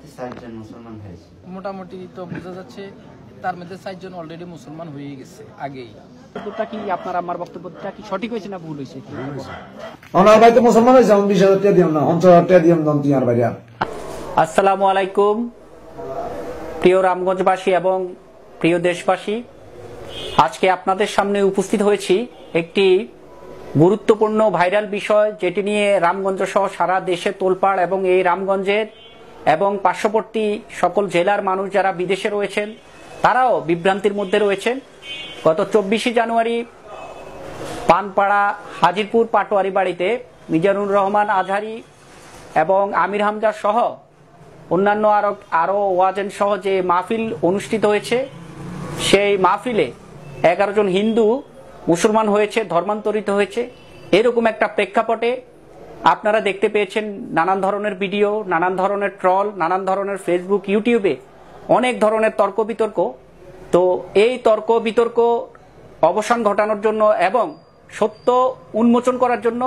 মাত্র 4 জন মুসলমান হয়েছে। মোটামুটি তো বোঝা যাচ্ছে তার মধ্যে 4 জন অলরেডি মুসলমান হয়ে গেছে আগেই। বক্তব্যটা কি আপনার আমার বক্তব্যটা কি সঠিক হয়েছে না ভুল হয়েছে? ওনার ভাই তো মুসলমান হয়েছে, 20,000 টাকা দিলাম না, 50,000 টাকা দিলাম দম তিনার বাইরে। আসসালামু আলাইকুম প্রিয় রামগঞ্জবাসী এবং প্রিয় দেশবাসী, আজকে আপনাদের সামনে উপস্থিত হয়েছি একটি গুরুত্বপূর্ণ ভাইরাল বিষয় যেটি নিয়ে রামগঞ্জ সহ সারা দেশে তোলপাড়, এবং এই রামগঞ্জের এবং পার্শ্ববর্তী সকল জেলার মানুষ যারা বিদেশে রয়েছেন তারাও বিভ্রান্তির মধ্যে রয়েছেন। গত 24শে জানুয়ারি পানপাড়া হাজিরপুর পাটোয়ারি বাড়িতে মিজানুর রহমান আজহারি এবং আমির হামজা সহ অন্যান্য আরো ওয়াজেন সহ যে মাহফিল অনুষ্ঠিত হয়েছে, সেই মাহফিলে 11 জন হিন্দু মুসলমান হয়েছে, ধর্মান্তরিত হয়েছে। এরকম একটা প্রেক্ষাপটে আপনারা দেখতে পেয়েছেন নানান ধরনের ভিডিও, নানান ধরনের ট্রল, নানান ধরনের ফেসবুক, ইউটিউবে অনেক ধরনের তর্ক বিতর্ক। তো এই তর্ক বিতর্ক অবসান ঘটানোর জন্য এবং সত্য উন্মোচন করার জন্য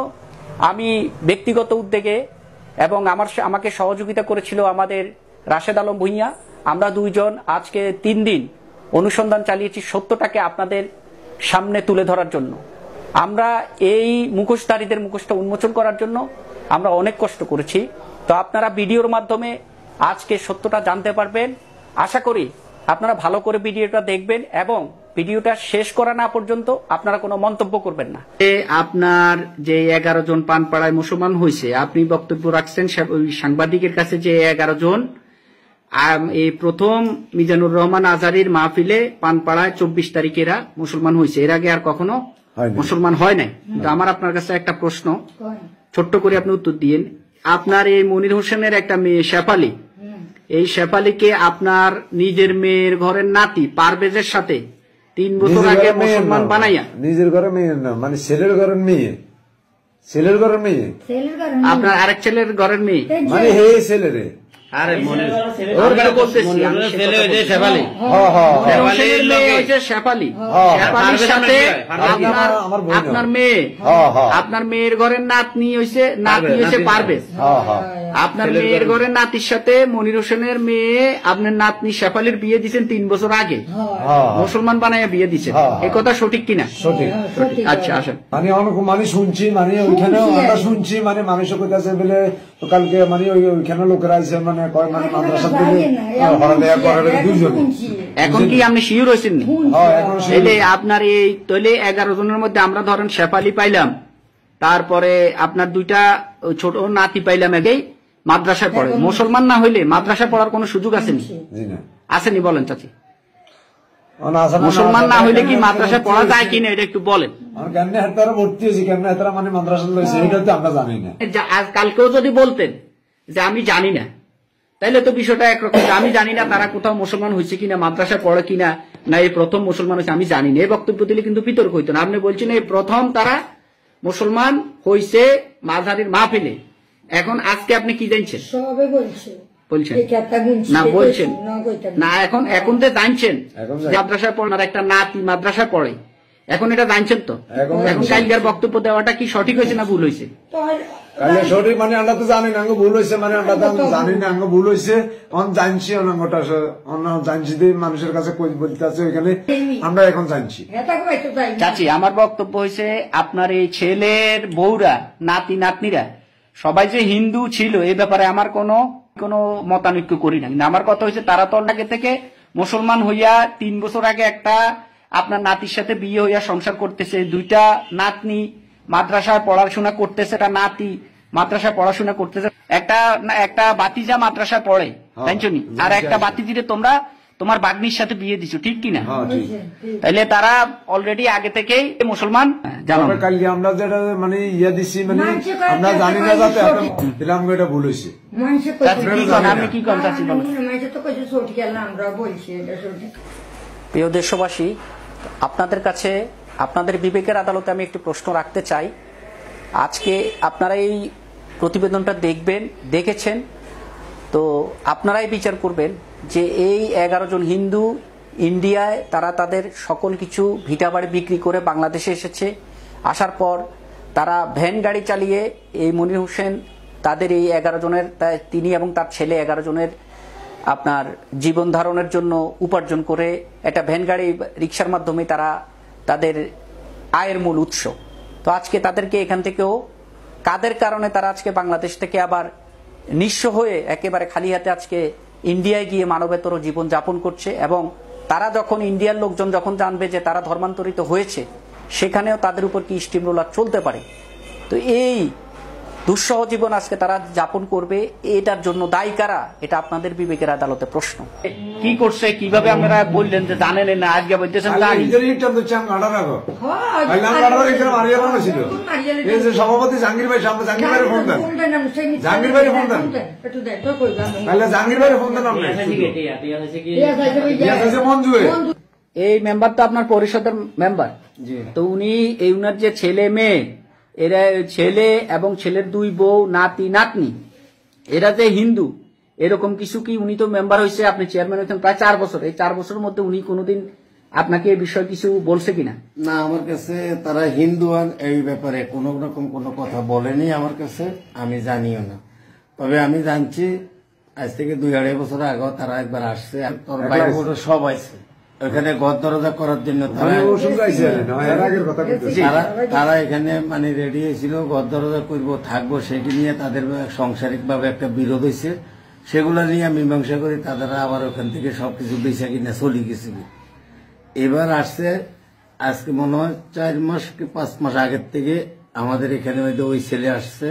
আমি ব্যক্তিগত উদ্যোগে এবং আমাকে সহযোগিতা করেছিল আমাদের রাশেদ আলম ভুঁইয়া, আমরা দুইজন আজকে 3 দিন অনুসন্ধান চালিয়েছি সত্যটাকে আপনাদের সামনে তুলে ধরার জন্য। আমরা এই মুখোশধারীদের মুখোশটা উন্মোচন করার জন্য আমরা অনেক কষ্ট করেছি। তো আপনারা ভিডিওর মাধ্যমে আজকে সত্যটা জানতে পারবেন। আশা করি আপনারা ভালো করে ভিডিওটা দেখবেন এবং ভিডিওটা শেষ করা না পর্যন্ত আপনারা কোনো মন্তব্য করবেন না। আপনার যে 11 জন পানপাড়ায় মুসলমান হয়েছে, আপনি বক্তব্য রাখছেন সাংবাদিকের কাছে যে 11 জন এই প্রথম মিজানুর রহমান আজহারির মাহফিলে পানপাড়ায় 24 তারিখেরা মুসলমান হয়েছে, এর আগে আর কখনো মুসলমান হয় নাই। তো আমার আপনার কাছে একটা প্রশ্ন, ছোট্ট করে আপনি উত্তর দিয়েন। আপনার এই মনির হোসেনের একটা মেয়ে শেফালি, এই শেফালিকে আপনার নিজের মেয়ের ঘরের নাতি পারভেজের সাথে 3 বছর আগে মুসলমান বানাইয়া, নিজের ঘরে মেয়ে না, মানে ছেলের ঘরের মেয়ে, ছেলের ঘরের মেয়ে, আপনার আরেক ছেলের ঘরের মেয়ে, মানে হে ছেলেরে আরে মনে ওর ঘরে বলতেছি আমি ছেলে হইছে শেফালি। শেফালির মেয়ে হইছে শেফালি। শেফালির সাথে আপনার মেয়ে, আপনার মেয়ের ঘরের নাতনি হইছে পারভেজ। আপনার মেয়ের ঘরের নাতির সাথে মনির হোসেনের মেয়ে আপনার নাতনি শেফালির বিয়ে দিচ্ছেন 3 বছর আগে, মুসলমান বানাইয়া বিয়ে দিচ্ছেন, এই কথা সঠিক কিনা? সঠিক। আচ্ছা আসেন। মানে অনেক মানে শুনছি, মানে ওইখানে আমরা শুনছি, মানে মানুষের কাছে বলে কালকে মানে ওইখানে লোকেরা আছে, মানে কয় মানে মাদ্রাসা থেকে পড়ালেখা করার 2 জন। এখন কি আপনি শিওর হয়েছেন? তাহলে আপনার এই তাহলে 11 জনের মধ্যে আমরা ধরেন শেফালি পাইলাম, তারপরে আপনার 2টা ছোট নাতি পাইলাম, একেই মাদ্রাসায় পড়ে। মুসলমান না হইলে মাদ্রাসায় পড়ার কোনো সুযোগ আসেনি? আসেনি, বলেন চাচি। মুসলমান না হইলে কি মাদ্রাসায় পড়া যায় কিনা এটা একটু বলেন। কালকেও যদি বলতেন যে আমি জানি না, তাইলে তো বিষয়টা একরকম। আমি জানি না তারা কোথাও মুসলমান হয়েছে কিনা, মাদ্রাসায় পড়ে কিনা, না এই প্রথম মুসলমান হয়েছে আমি জানি না, এই বক্তব্য দিলে কিন্তু বিতর্ক হইতো না। আপনি বলছেন এই প্রথম তারা মুসলমান হয়েছে মাঝারির মাহফিলে। এখন আজকে আপনি কি জানছেন? বলছেন না, বলছেন না, এখন তো জানছেন মাদ্রাসায় পড়ার একটা নাতি মাদ্রাসায় পড়ে, এখন এটা জানছেন তো। এখন কালকের বক্তব্য দেওয়াটা কি সঠিক হয়েছে না ভুল হয়েছে? সঠিক মানে আমরা তো জানি না, ভুল হয়েছে, মানে আমরা তো জানি না ভুল হয়েছে, জানছি অনাঙ্গটা জানছি, মানুষের কাছে বলতে আছে ওইখানে আমরা এখন জানছি। চাচি, আমার বক্তব্য হয়েছে আপনার এই ছেলের বউরা, নাতি নাতনিরা সবাই যে হিন্দু ছিল এই ব্যাপারে আমার কোনো মতানৈক্য করি না। আমার কথা হয়েছে তারা তো আগে থেকে মুসলমান হইয়া 3 বছর আগে একটা আপনার নাতির সাথে বিয়ে হইয়া সংসার করতেছে, 2টা নাতনি মাদ্রাসায় পড়াশোনা করতেছে, একটা নাতি মাদ্রাসায় পড়াশোনা করতেছে, একটা বাতিজা মাদ্রাসায় পড়ে, জানছো নি, আর একটা বাতিজিরে তোমরা তোমার বাগ্নির সাথে বিয়ে দিছো, ঠিক কিনা? তাইলে তারা অলরেডি আগে থেকেই মুসলমান। আমরা যেটা মানে ইয়া দিচ্ছি, মানে আমরা জানি না, যাতে এটা ভুল হয়েছে। আপনি কি করেন চাচ্ছি বলেন? প্রিয় দেশবাসী, আপনাদের কাছে আপনাদের বিবেকের আদালতে আমি একটি প্রশ্ন রাখতে চাই। আজকে আপনারা এই প্রতিবেদনটা দেখেছেন, তো আপনারাই বিচার করবেন যে এই 11 জন হিন্দু ইন্ডিয়ায় তারা তাদের সকল কিছু ভিটাবাড়ি বিক্রি করে বাংলাদেশে এসেছে। আসার পর তারা ভ্যান গাড়ি চালিয়ে এই মনির হোসেন তাদের এই 11 জনের, তিনি এবং তার ছেলে 11 জনের আপনার জীবন ধারণের জন্য উপার্জন করে একটা ভ্যান গাড়ি রিক্সার মাধ্যমে তারা তাদের আয়ের মূল উৎস। তো আজকে তাদেরকে এখান থেকেও কাদের কারণে তারা আজকে বাংলাদেশ থেকে আবার নিঃস্ব হয়ে একেবারে খালি হাতে আজকে ইন্ডিয়ায় গিয়ে মানবেতর জীবন যাপন করছে, এবং তারা যখন ইন্ডিয়ার লোকজন যখন জানবে যে তারা ধর্মান্তরিত হয়েছে, সেখানেও তাদের উপর কি স্টিম রোলার চলতে পারে। তো এই দুঃসহ জীবন আজকে তারা যাপন করবে, এটার জন্য দায়ী কারা? এটা আপনাদের বিবেকের আদালতে প্রশ্ন। কি করছে, কিভাবে আপনারা বললেন যে জানেন না, আজকে বলতেছেন সভাপতি জাহাঙ্গীর ভাই, জাহাঙ্গীর ভাইয়ের ফোন দেন, জাহাঙ্গীর ভাইয়ের ফোন দেন, তাহলে জাহাঙ্গীর ভাইয়ের ফোন দেন। মঞ্জু এই মেম্বার তো আপনার পরিষদের মেম্বার, তো উনি এই উনার যে ছেলে মেয়ে, এরা ছেলে এবং ছেলের 2 বউ, নাতি নাতনি, এরা যে হিন্দু, এরকম কিছু কি? উনি তো মেম্বার হয়েছে, আপনি চেয়ারম্যান হয়েছেন প্রায় 4 বছর, এই 4 বছরের মধ্যে উনি কোনোদিন আপনাকে এই বিষয়ে কিছু বলছে কিনা? না, আমার কাছে তারা হিন্দু এই ব্যাপারে কোন রকম কোনো কথা বলেনি আমার কাছে, আমি জানিও না। তবে আমি জানছি আজ থেকে 2-2.5 বছর আগে তারা একবার আসছে, তোর বাইরে সব আছে ওখানে ঘর দরজা করার জন্য। তারা এখানে মানে রেডি হয়েছিল, ঘর দরজা করবো, থাকবো, সেটি নিয়ে তাদের সাংসারিক ভাবে একটা বিরোধ হয়েছে, সেগুলো নিয়ে মীমাংসা করে তারা আবার ওখান থেকে সবকিছু বেচা কিনা চলে গেছিল। এবার আসছে আজকে মনে হয় 4 মাস কি 5 মাস আগের থেকে আমাদের এখানে হয়তো ওই ছেলে আসছে।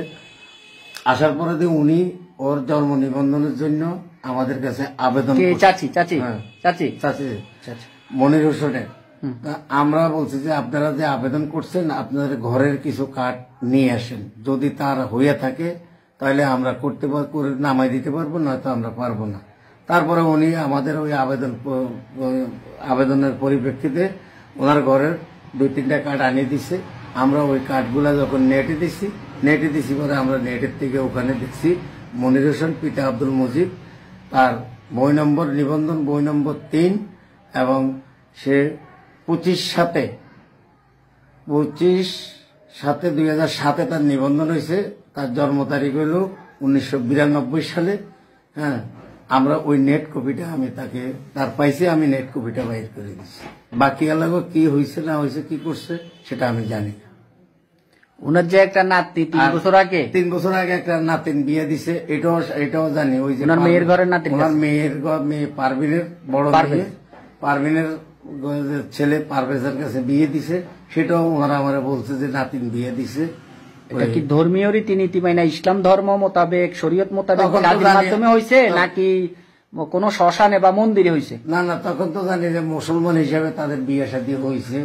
আসার পরে উনি ওর জন্ম নিবন্ধনের জন্য আমাদের কাছে আবেদন, মনির হোসেনের। আমরা বলছি যে আপনারা যে আবেদন করছেন, আপনাদের ঘরের কিছু কার্ড নিয়ে আসেন, যদি তার হয়ে থাকে তাহলে আমরা করতে করে নামাই দিতে পারবো, নয়তো আমরা পারবো না। তারপরে উনি আমাদের ওই আবেদনের পরিপ্রেক্ষিতে ওনার ঘরের 2-3টা কার্ড আনিয়ে দিছে। আমরা ওই কার্ডগুলা যখন নেটে দিছি পরে আমরা নেটের থেকে ওখানে দেখছি মনির হোসেন পিতা আব্দুল মজিদ, তার বই নম্বর নিবন্ধন বই নম্বর 3, এবং সে 25/7/2007 তার নিবন্ধন হয়েছে। তার জন্ম তারিখ হইল 1992 সালে। হ্যাঁ, আমরা ওই নেট কপিটা আমি তাকে তার পাইছি, আমি নেট কপিটা বাইর করে দিচ্ছি। বাকি এলাকা কি হয়েছে না হয়েছে, কি করছে সেটা আমি জানি না। ওনার যে একটা নাতি 3 বছর আগে একটা নাতিন বিয়ে দিছে, এটাও জানি। ওই যে মেয়ের ঘরের নাতি, ওনার মেয়ে পারভিনের বড় মেয়ে, পারভিনের ছেলে পারভেজের কাছে বিয়ে দিছে, সেটাও ওনারা আমার বলছে যে নাতিন বিয়ে দিছে। এটা কি ধর্মীয় রীতিনীতি মানে ইসলাম ধর্ম মোতাবেক, শরীয়ত মোতাবেক মাধ্যমে হয়েছে, নাকি কোন শ্মশানে বা মন্দিরে হয়েছে? না, তখন তো জানি যে মুসলমান হিসাবে তাদের বিয়ে শাদী হয়েছে,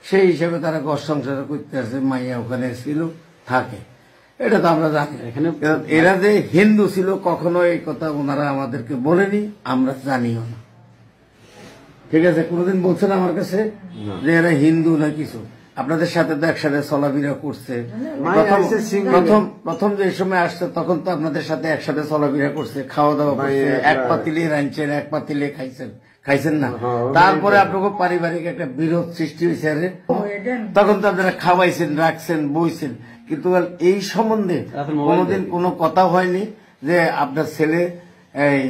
সেই হিসাবে তারা ঘর সংসার করতে আসে, মাইয়া ওখানে ছিল থাকে, এটা তো আমরা জানি। এরা যে হিন্দু ছিল কখনো এই কথা ওনারা আমাদেরকে বলেনি, আমরা জানিও না। ঠিক আছে, কোনদিন বলছেন আমার কাছে যে এরা হিন্দু না কিছু? আপনাদের সাথে তো একসাথে চলাফেরা করছে, প্রথম যে সময় আসছে তখন তো আপনাদের সাথে একসাথে চলাফেরা করছে, খাওয়া দাওয়া করছে, এক পাতিলে রাঁধছেন, এক পাতিলে খাইছেন না। তারপরে আপনাকে পারিবারিক একটা বিরোধ সৃষ্টি হয়েছে, তখন তো আপনারা খাওয়াইছেন, রাখছেন, বইছেন, কিন্তু এই সম্বন্ধে কোনোদিন কোনো কথা হয়নি যে আপনার ছেলে এই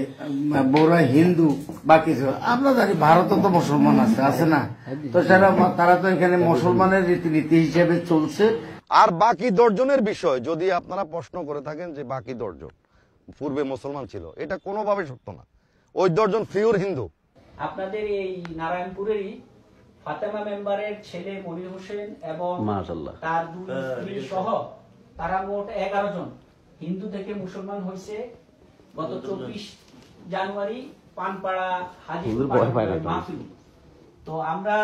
বড় হিন্দু বা কিছু। আমরা জানি ভারতে তো মুসলমান আছে না, তো তারা তো এখানে মুসলমানের রীতিনীতি হিসেবে চলছে। আর বাকি 10 জনের বিষয় যদি আপনারা প্রশ্ন করে থাকেন যে বাকি 10 জন পূর্বে মুসলমান ছিল, এটা কোনোভাবে সত্য না। ওই 10 জন পিওর হিন্দু। আপনাদের এই নারায়ণপুরেরই ফাতেমা মেম্বারের ছেলে মনির হোসেন এবং তার 2 স্ত্রী সহ তারা মোট 11 জন হিন্দু থেকে মুসলমান হয়েছে গত 24 জানুয়ারি পানপাড়া হাজিপুর মাহফিল। তো আমরা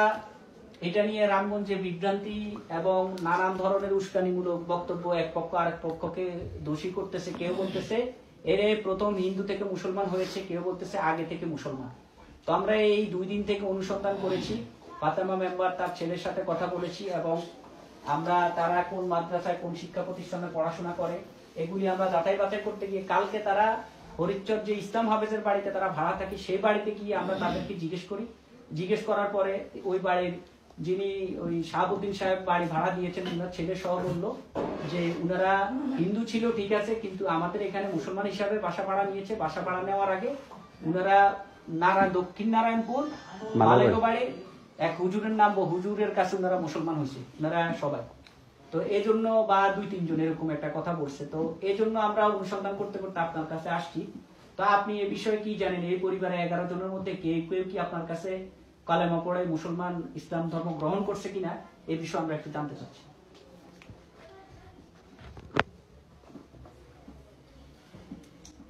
এটা নিয়ে রামগঞ্জে বিভ্রান্তি এবং নানান ধরনের উস্কানিমূলক বক্তব্য, এক পক্ষ আরেক পক্ষকে দোষী করতেছে। কেউ বলতেছে এরে প্রথম হিন্দু থেকে মুসলমান হয়েছে, কেউ বলতেছে আগে থেকে মুসলমান। তো আমরা এই 2 দিন থেকে অনুসন্ধান করেছি, ফাতেমা মেম্বার তার ছেলের সাথে কথা বলেছি, এবং আমরা তারা কোন মাদ্রাসায় কোন শিক্ষা প্রতিষ্ঠানে পড়াশোনা করে এগুলি আমরা যাচাই বাছাই করতে গিয়ে কালকে তারা হরিচর যে ইসলাম হাফেজের বাড়িতে তারা ভাড়া থাকে, সেই বাড়িতে গিয়ে আমরা তাদেরকে জিজ্ঞেস করার পরে ওই বাড়ির যিনি ওই শাহাবুদ্দিন সাহেব বাড়ি ভাড়া দিয়েছেন, উনার ছেলে সহ বললো যে উনারা হিন্দু ছিল ঠিক আছে, কিন্তু আমাদের এখানে মুসলমান হিসাবে বাসা ভাড়া নিয়েছে। বাসা ভাড়া নেওয়ার আগে উনারা দক্ষিণ নারায়ণপুর মালেগোবাড়ি এক হুজুরের নাম হুজুরের কাছে উনারা মুসলমান হয়েছে, উনারা সবাই। তো এই জন্য বা 2-3 জন এরকম একটা কথা বলছে, তো এই জন্য আমরা অনুসন্ধান করতে করতে আপনার কাছে আসছি। তো আপনি এই বিষয়ে কি জানেন? এই পরিবারে 11 জনের মধ্যে কেউ কি আপনার কাছে কালেমা পড়ে মুসলমান ইসলাম ধর্ম গ্রহণ করছে কিনা এই বিষয়ে আমরা একটু জানতে চাচ্ছি।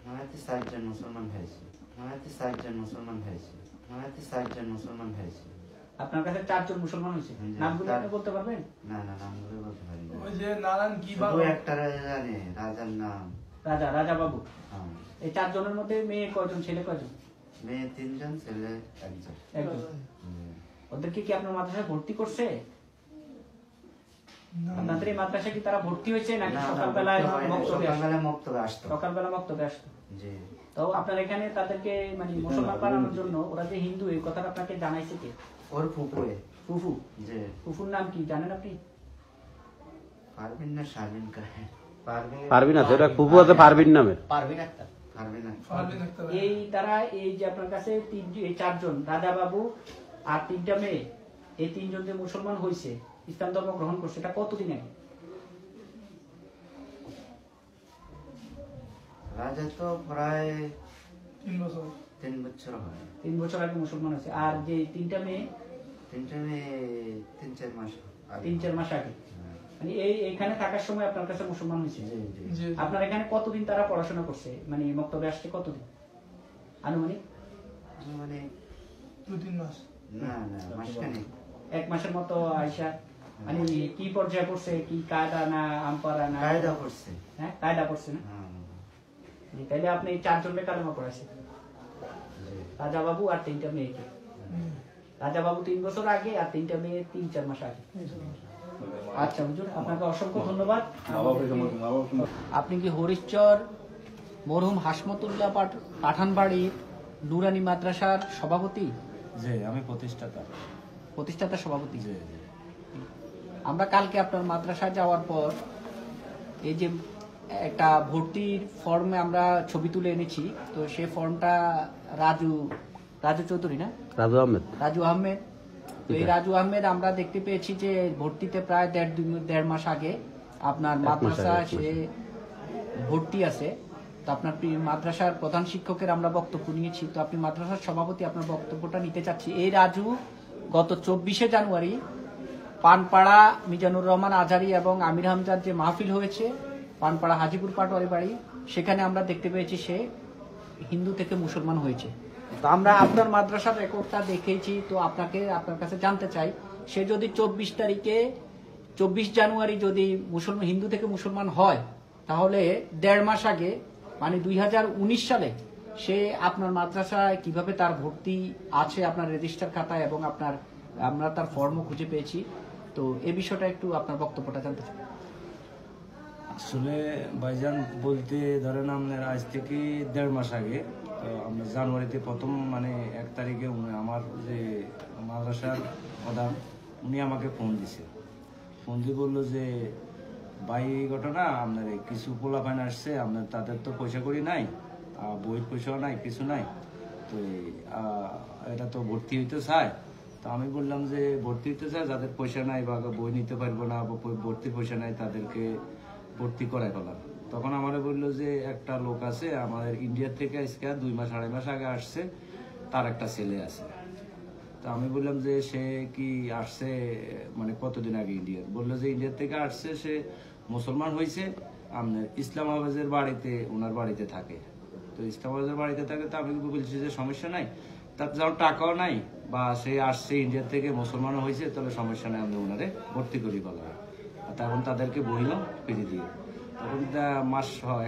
আমাদের 4 জন মুসলমান হয়েছে। আপনার কাছে 4 জন মুসলমান হয়েছে, নামগুলো আপনি বলতে পারবেন? না নামগুলো বলতে পারি না। ওই যে নারায়ণ কি শুধু একটা রাজা জানে, রাজার নাম রাজা বাবু। হ্যাঁ। এই 4 জনের মধ্যে মেয়ে কয়জন, ছেলে কয়জন? মেয়ে 3 জন, ছেলে 1 জন। ওদেরকে কি আপনার মাদ্রাসায় ভর্তি করছে? আপনাদের এই মাদ্রাসায় কি তারা ভর্তি হয়েছে নাকি সকালবেলায় মক্তবে আসতো? সকালবেলা মক্তবে আসতো। জি। তো আপনার এখানে তাদেরকে মানে মুসলমান বানানোর জন্য ওরা যে হিন্দু এই কথাটা আপনাকে জানাইছে কে? ওর ফুফুয়ে। ফুফু। জি। ফুফুর নাম কি জানেন আপনি? পারবিন না শারমিন কাহে? পারবিন আছে, ওটা ফুফু আছে পারবিন নামের। পারবিন আক্তার। এই তারা এই যে আপনার কাছে 4 জন রাজা বাবু আর 3টা মেয়ে, এই 3 জন যে মুসলমান হয়েছে, ইসলাম ধর্ম গ্রহণ করছে, এটা কতদিন আগে? রাজা তো প্রায় 3 বছর। 3 বছর হয়। 3 বছর আগে মুসলমান হয়েছে। আর যে 3টা মেয়ে? 3টা মেয়ে 3-4 মাস আগে। 3-4 মাস আগে। মানে এইখানে থাকার সময় আপনার কাছে মুসলমান হয়েছে। জি। আপনার এখানে কতদিন তারা পড়াশোনা করছে, মানে মক্তবে আসছে কতদিন আনুমানিক? মানে 2-3 মাস। না মাসখানেক। 1 মাসের মতো আয়সা মানে কি পর্যায়ে পড়ছে, কি কায়দা না আমপারা না কায়দা করছে? হ্যাঁ, কায়দা পড়ছে না? তাইলে আপনি 4 জনকে কালেমা পড়াইছেন, রাজা বাবু আর 3টা মেয়েকে। রাজা বাবু 3 বছর আগে আর 3টা মেয়ে 3-4 মাস আগে। আচ্ছা হুজুর, আপনাকে অসংখ্য ধন্যবাদ। আপনি কি হরিশ্চর মরহুম হাসমতুল্লাহ পাঠানবাড়ির নুরানি মাদ্রাসার সভাপতি? জি, আমি প্রতিষ্ঠাতা সভাপতি। আমরা কালকে আপনার মাদ্রাসায় যাওয়ার পর এই যে একটা ভর্তির ফর্মে আমরা ছবি তুলে এনেছি, তো সেই ফর্মটা রাজু চৌধুরী না, রাজু আহমেদ। তো এই রাজু আহমেদ আমরা দেখতে পেয়েছি যে ভর্তিতে প্রায় 1.5 মাস আগে আপনার মাদ্রাসা সে ভর্তি আছে। তো আপনার মাদ্রাসার প্রধান শিক্ষকের আমরা বক্তব্য নিয়েছি, তো আপনি মাদ্রাসার সভাপতি, আপনার বক্তব্যটা নিতে চাচ্ছি। এই রাজু গত 24শে জানুয়ারি পানপাড়া মিজানুর রহমান আজারি এবং আমির হামজার যে মাহফিল হয়েছে পানপাড়া হাজিপুর পাটোয়ারি বাড়ি, সেখানে আমরা দেখতে পেয়েছি সে হিন্দু থেকে মুসলমান হয়েছে। তো আমরা আপনার মাদ্রাসার রেকর্ডটা দেখেছি, তো আপনার কাছে জানতে চাই, সে যদি 24 জানুয়ারি যদি হিন্দু থেকে মুসলমান হয়, তাহলে 1.5 মাস আগে মানে 2019 সালে সে আপনার মাদ্রাসায় কিভাবে তার ভর্তি আছে আপনার রেজিস্টার খাতায়, এবং আমরা তার ফর্মও খুঁজে পেয়েছি। তো এই বিষয়টা একটু আপনার বক্তব্যটা জানতে চাই। আসলে ভাইজান বলতে ধরেন আপনার আজ থেকে 1.5 মাস আগে, তো আমরা জানুয়ারিতে প্রথম মানে 1 তারিখে আমার যে মাদ্রাসার প্রধান উনি আমাকে ফোন দিয়ে বললো যে ভাই ঘটনা আপনার কিছু পোলাপাইন আসছে, আপনার তাদের তো পয়সা করি নাই, বইয়ের পয়সাও নাই, কিছু নাই, তো এটা তো ভর্তি হইতে চায়। তো আমি বললাম যে ভর্তি হইতে চায়, যাদের পয়সা নাই বা বই নিতে পারবো না বা ভর্তির পয়সা নাই তাদেরকে ভর্তি করাই ফেলাম। তখন আমারে বললো যে একটা লোক আছে আমাদের ইন্ডিয়া থেকে আজকে 2 মাস 2.5 মাস আগে আসছে, তার একটা ছেলে আছে। তো আমি বললাম যে সে কি আসছে মানে কতদিন আগে ইন্ডিয়া? বললো যে ইন্ডিয়া থেকে আসছে, সে মুসলমান হয়েছে, আপনার ইসলামাবাদের বাড়িতে ওনার বাড়িতে থাকে। তো ইসলামাবাদের বাড়িতে থাকে, তো আমি বলছি যে সমস্যা নাই, তার যখন টাকাও নাই বা সে আসছে ইন্ডিয়া থেকে মুসলমানও হয়েছে, তাহলে সমস্যা নাই, আমি ওনারে ভর্তি করি বলা। তখন তাদেরকে বইলাম ফিরে দিয়ে। তখন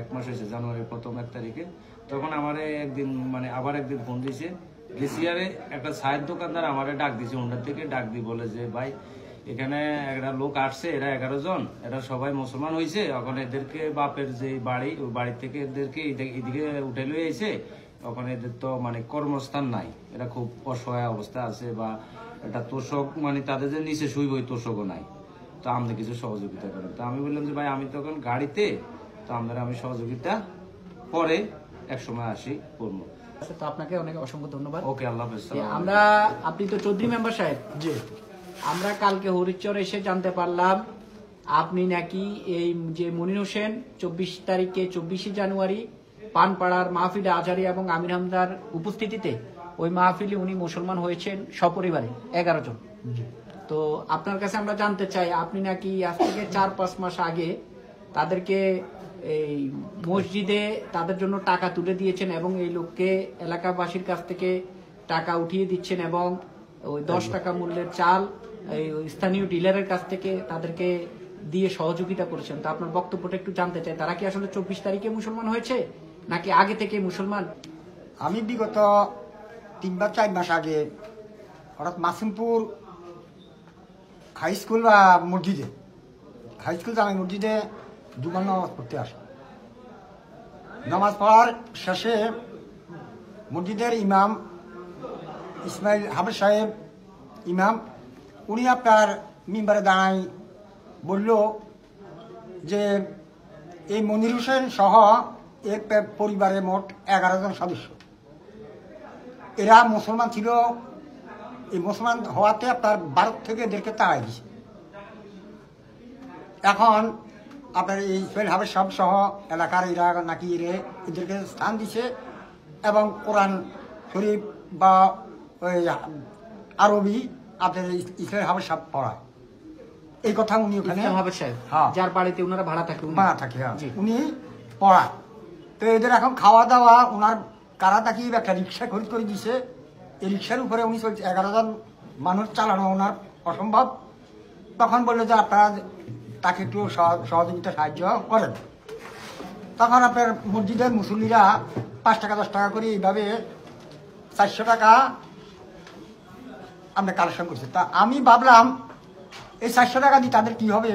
1 মাস হয়েছে, জানুয়ারির প্রথম 1 তারিখে। তখন আমারে আবার একদিন ফোন দিয়েছে, গেসিয়ারে একটা চায়ের দোকানদার আমারে ডাক দিয়েছে ওনার থেকে, ডাক দিয়ে বলে যে ভাই এখানে একটা লোক আসছে, এরা 11 জন, এরা সবাই মুসলমান হয়েছে, এখন এদেরকে বাপের যে বাড়ি, ওই বাড়ি থেকে এদেরকে এদিকে উঠে লয়ে এসে, এখন এদের তো মানে কর্মস্থান নাই, এরা খুব অসহায় অবস্থা আছে, বা একটা তোষক মানে তাদের যে নিচে শুইব ওই তোষকও নাই, তো আপনি কিছু সহযোগিতা করেন। তো আমি বললাম যে ভাই আমি তখন গাড়িতে, তো আমি সহযোগিতা পরে এক সময় আসি করবো। তো আপনাকে অনেক অসংখ্য ধন্যবাদ। ওকে, আল্লাহ হাফেজ। আমরা, আপনি তো চৌধুরী মেম্বার সাহেব, জি, আমরা কালকে হরিচর এসে জানতে পারলাম আপনি নাকি এই যে মনির হোসেন 24 তারিখে 24শে জানুয়ারি পানপাড়ার মাহফিলে আজহারি এবং আমির হামজার উপস্থিতিতে ওই মাহফিলে উনি মুসলমান হয়েছেন সপরিবারে 11 জন। তো আপনার কাছে আমরা জানতে চাই, আপনি নাকি আজ থেকে 4-5 মাস আগে তাদেরকে এই মসজিদে তাদের জন্য টাকা তুলে দিয়েছেন এবং এই লোককে এলাকাবাসীর কাছ থেকে টাকা উঠিয়ে দিচ্ছেন এবং ওই 10 টাকা মূল্যের চাল এই স্থানীয় ডিলারের কাছ থেকে তাদেরকে দিয়ে সহযোগিতা করেছেন। তো আপনার বক্তব্যটা একটু জানতে চাই, তারা কি আসলে 24 তারিখে মুসলমান হয়েছে নাকি আগে থেকে মুসলমান? আমি বিগত 3 বা 4 মাস আগে হঠাৎ মাসিমপুর হাই স্কুল বা মসজিদে, হাই স্কুল জামে মসজিদে জুমার নামাজ পড়তে আসা। নামাজ পড়ার শেষে মসজিদের ইমাম ইসমাইল হাফেজ সাহেব ইমাম, উনি আপনার মিম্বারে দাঁড়ায় বলল যে এই মনির হোসেন সহ এক পরিবারে মোট 11 জন সদস্য, এরা মুসলমান ছিল। এই মুসলমান হওয়াতে আপনার ভারত থেকে এদেরকে তাড়াই দিছে। এখন আপনার এই ইসমাইল হাফেজ সাহেব সহ এলাকার এরা নাকি এদেরকে স্থান দিছে এবং কোরআন শরীফ বা ওই আরবি আপনার ইসমাইল হাফেজ সাহেব পড়ায়। এই কথা উনি ওখানে যার বাড়িতে ওনারা ভাড়া থাকে, উনি পড়ায়। তো এদের এখন খাওয়া দাওয়া ওনার কারা তাকি একটা রিক্সা খরিদ করে দিছে। এই রিক্সার উপরে উনি চলছে, 11 জন মানুষ চালানো ওনার অসম্ভব। তখন বললো যে আপনারা তাকে একটু সহযোগিতা সাহায্য করেন। তখন আপনার মসজিদের মুসল্লিরা 5 টাকা 10 টাকা করে এইভাবে 400 টাকা আমরা কালেকশন করছি। তা আমি ভাবলাম এই 400 টাকা দিয়ে তাদের কি হবে।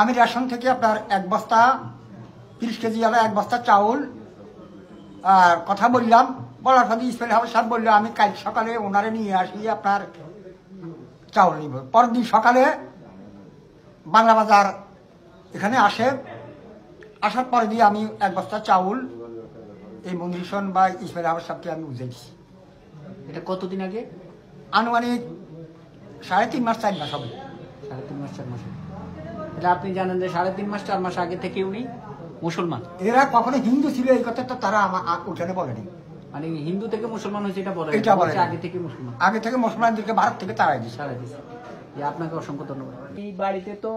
আমি রেশন থেকে আপনার 1 বস্তা 30 কেজি আলা 1 বস্তা চাউল আর কথা বললাম। বলার পর ইসমাইল হাফেজ সাহেব বললো আমি কাল সকালে ওনারে নিয়ে আসি আপনার চাউল নিব। পরের দিন সকালে বাংলা বাজার এখানে আসে, আসার পরে দিয়ে আমি 1 বস্তা চাউল এই মনির হোসেন বা ইসমাইল হাফেজ সাহেবকে আমি বুঝে দিচ্ছি। এটা কতদিন আগে? আনুমানিক 3.5 মাস 4 মাস হবে। 3.5 মাস 4 মাস। তাহলে আপনি জানেন যে 3.5 মাস 4 মাস আগে থেকে উনি মুসলমান। এরা কখনো হিন্দু ছিল এই কথাটা তারা ওখানে বলেনি। মানে হিন্দু থেকে মুসলমান হয়েছে এটা বলে, আগে থেকে মুসলমান, আগে থেকে মুসলমানদেরকে ভারত থেকে তাড়াই দিচ্ছে। আপনাকে অসংখ্য ধন্যবাদ। এই বাড়িতে তো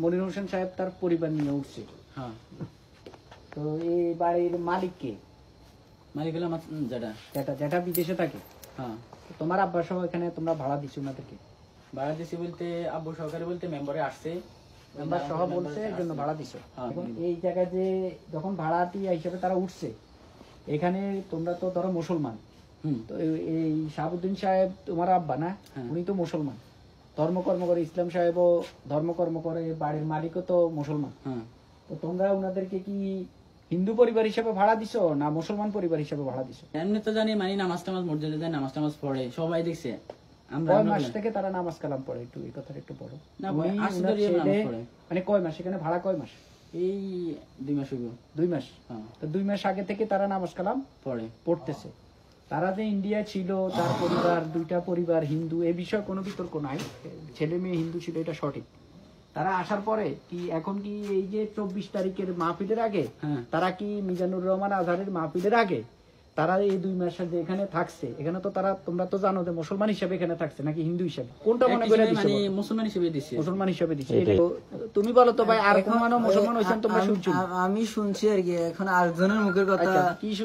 মনির হোসেন সাহেব তার পরিবার নিয়ে উঠছে। হ্যাঁ, তো এই বাড়ির মালিক কে? মালিক হলো আমার যেটা বিদেশে থাকে। হ্যাঁ, তোমার আব্বা সহ এখানে তোমরা ভাড়া দিচ্ছ ওনাদেরকে? ভাড়া দিছি বলতে আব্বু সহকারে বলতে মেম্বারে আসছে, মেম্বার সহ বলছে এর জন্য ভাড়া দিছো। এখন এই জায়গায় যে যখন ভাড়াটি হিসেবে তারা উঠছে, এখানে তোমরা তো ধরো মুসলমান, তো এই শাহাবুদ্দিন সাহেব তোমার আব্বা না, উনি তো মুসলমান, ধর্মকর্ম করে। ইসলাম সাহেবও ধর্মকর্ম করে, বাড়ির মালিকও তো মুসলমান। তো তোমরা ওনাদেরকে কি হিন্দু পরিবার হিসেবে ভাড়া দিছো না মুসলমান পরিবার হিসেবে ভাড়া দিছো? এমনি তো জানি মানে নামাজ টামাজ মসজিদে যায়, নামাজ টামাজ পড়ে, সবাই দেখছে। কয় মাস থেকে তারা নামাজ কালাম পড়ে? একটু এই কথাটা একটু বলো। মানে কয় মাস এখানে ভাড়া? কয় মাস? এই 2 মাস হইব। 2 মাস। তো 2 মাস আগে থেকে তারা নামাজ কালাম পড়তেছে। তারা যে ইন্ডিয়া ছিল, তার পরিবার 2টা পরিবার হিন্দু, এ বিষয়ে কোনো বিতর্ক নাই, ছেলে মেয়ে হিন্দু ছিল, এটা সঠিক। তারা আসার পরে কি এখন কি এই যে 24 তারিখের মাহফিলের আগে তারা কি মিজানুর রহমান আজহারের মাহফিলের আগে তারা এই 2 মাস যে এখানে থাকছে, এখানে তো তারা, তোমরা তো জানো যে মুসলমান হিসেবে এখানে থাকছে নাকি হিন্দু হিসেবে? কোনটা মনে করে দিছো? মানে মুসলমান হিসেবে দিছে। মুসলমান হিসেবে দিছে। তুমি বলো তো ভাই, আর কোন মানো মুসলমান হইছেন তোমরা শুনছো? আমি শুনছি আর কি, এখন আরেকজনের মুখের কথা।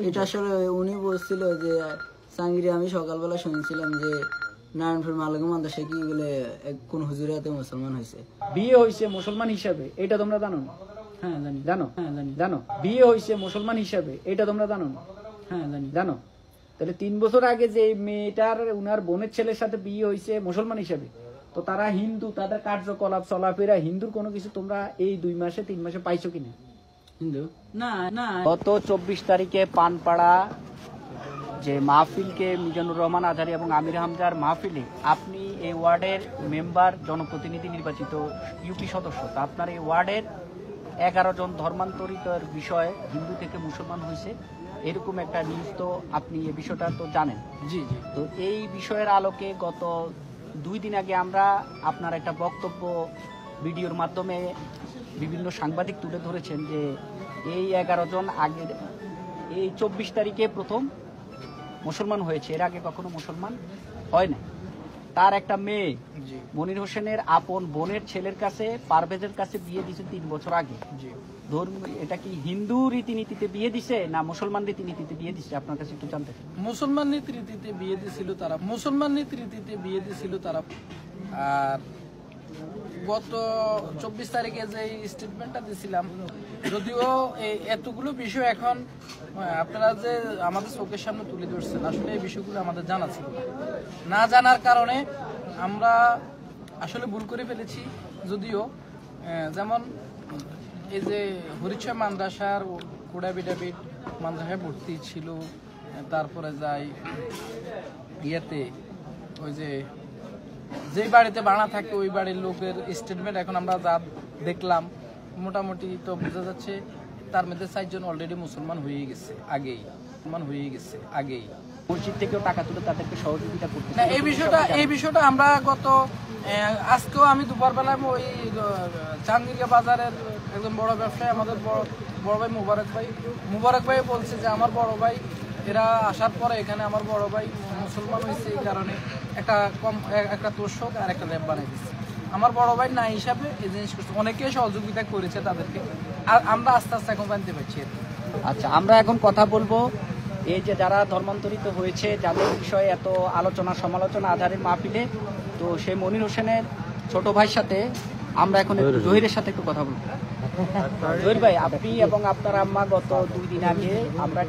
এটা আসলে উনি বলছিল যে সাঙ্গিরে, আমি সকালবেলা শুনছিলাম যে নারায়ণপুর মালগা মাদ্রাসায় কি বলে কোন হুজুরাতে মুসলমান হয়েছে, বিয়ে হয়েছে মুসলমান হিসাবে, এটা তোমরা জানো না? হ্যাঁ জানি। জানো? হ্যাঁ জানি। জানো বিয়ে হয়েছে মুসলমান হিসাবে, এটা তোমরা জানো না? হ্যাঁ জানি। জানো? তাহলে 3 বছর আগে যে মেয়েটার উনার বোনের ছেলের সাথে বিয়ে হয়েছে মুসলমান হিসাবে, তো তারা হিন্দু, তাদের কার্যকলাপ চলাফেরা হিন্দুর কোনো কিছু তোমরা এই 2 মাসে 3 মাসে পাইছো কিনা? হিন্দু না না। গত 24 তারিখে পানপাড়া যে মাহফিলকে মিজানুর রহমান আজহারি এবং আমির হামজার মাহফিলে আপনি এই ওয়ার্ডের মেম্বার, জনপ্রতিনিধি নির্বাচিত ইউপি সদস্য, তা আপনার এই ওয়ার্ডের 11 জন ধর্মান্তরিতের বিষয়ে হিন্দু থেকে মুসলমান হয়েছে, এরকম একটা নিউজ তো আপনি এই বিষয়টা তো জানেন। জি জি। তো এই বিষয়ের আলোকে গত 2 দিন আগে আমরা আপনার একটা বক্তব্য ভিডিওর মাধ্যমে বিভিন্ন সাংবাদিক তুলে ধরেছেন যে এই 11 জন আগের এই 24 তারিখে প্রথম মুসলমান হয়েছে, এর আগে কখনো মুসলমান হয় না। তার একটা মেয়ে মনির হোসেনের আপন বোনের ছেলের কাছে পারভেজের কাছে বিয়ে দিয়েছে 3 বছর আগে। এটা কি হিন্দু রীতিনীতিতে বিয়ে দিছে না মুসলমান রীতিনীতিতে বিয়ে দিছে, আপনার কাছে একটু জানতে চাই। মুসলমান রীতিতে বিয়ে দিছিল তারা, মুসলমান রীতিতে বিয়ে দিছিল তারা। আর গত 24 তারিখে যে স্টেটমেন্টটা দিছিলাম, যদিও এতগুলো বিষয় এখন আপনারা যে আমাদের চোখের সামনে তুলে ধরছেন, আসলে এই বিষয়গুলো আমাদের জানা ছিল না। জানার কারণে আমরা আসলে ভুল করে ফেলেছি। যদিও যেমন এই যে হরিচয় মাদ্রাসার কোডাবিডাবিট মাদ্রাসায় ভর্তি ছিল, তারপরে যাই ইয়েতে ওই যে বাড়িতে ভাড়া থাকে ওই বাড়ির লোকের স্টেটমেন্ট এখন আমরা যা দেখলাম, মোটামুটি তো বোঝা যাচ্ছে তার মধ্যে 4 জন অলরেডি মুসলমান হয়ে গেছে আগেই। মসজিদ থেকেও টাকা তুলে তাদেরকে সহযোগিতা করতে না, এই বিষয়টা আমরা আজকেও আমি দুপুরবেলায় ওই চান্দিরিয়া বাজারের একদম বড় ব্যবসায়ী আমাদের বড় ভাই মুবারক ভাই বলছে যে আমার বড় ভাই এরা আসার পরে এখানে আমার বড় ভাই মুসলমান হয়েছে, এই কারণে একটা তোষক আর একটা ল্যাব বানাই দিচ্ছে। আমার বড় ভাই না হিসাবে এই জিনিস করছে, অনেকেই সহযোগিতা করেছে তাদেরকে, আর আমরা আস্তে আস্তে এখন জানতে পারছি। আচ্ছা, আমরা এখন কথা বলবো এই যে যারা ধর্মান্তরিত হয়েছে, যাদের বিষয়ে এত আলোচনা সমালোচনা আধারের মাহফিলে, তো সেই মনির হোসেনের ছোট ভাইয়ের সাথে আমরা এখন একটু জহিরের সাথে একটু কথা বলবো। জহির ভাই, আপনি এবং আপনার আম্মা গত 2 দিন আগে আমরা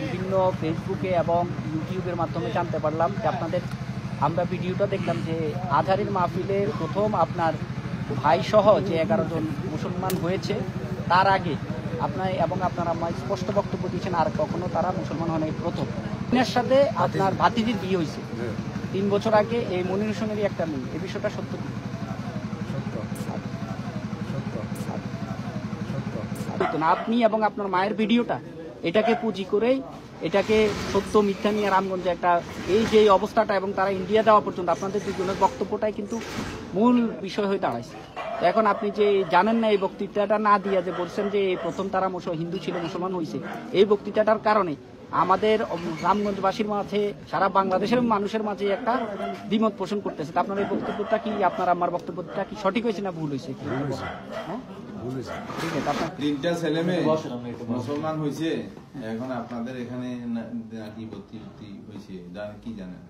বিভিন্ন ফেসবুকে এবং ইউটিউবের মাধ্যমে জানতে পারলাম যে আমরা ভিডিওটা দেখলাম যে আধারের মাহফিলের প্রথম আপনার ভাই সহ যে 11 জন মুসলমান হয়েছে, তার আগে আপনার এবং আপনার আম্মা স্পষ্ট বক্তব্য দিয়েছেন আর কখনো তারা মুসলমান হয় নাই, প্রথম। এর সাথে আপনার ভাতিজির বিয়ে হয়েছে 3 বছর আগে, এই মনির হোসেনেরই একটা মেয়ে। এই বিষয়টা সত্য কি? আপনি এবং আপনার মায়ের ভিডিওটা এটাকে পুঁজি করেই এটাকে সত্য মিথ্যা নিয়ে রামগঞ্জে একটা এই যে অবস্থাটা এবং তারা ইন্ডিয়া যাওয়া পর্যন্ত আপনাদের দুজনের বক্তব্যটাই কিন্তু মূল বিষয় হয়ে দাঁড়াইছে। তো এখন আপনি যে জানেন না, এই বক্তৃতাটা না দিয়ে যে বলছেন যে প্রথম তারা হিন্দু ছিল মুসলমান হয়েছে, এই বক্তৃতাটার কারণে আমাদের রামগঞ্জবাসীর মাঝে, সারা বাংলাদেশের মানুষের মাঝে একটা দ্বিমত পোষণ করতেছে। আপনার এই বক্তব্যটা কি, আপনার আমার বক্তব্যটা কি সঠিক হয়েছে না ভুল হয়েছে? হ্যাঁ, ঠিক আছে। আপনার 3টা ছেলে মেয়ে মুসলমান হয়েছে, এখন আপনাদের এখানে নাকি ভর্তি হয়েছে, কি জানেন?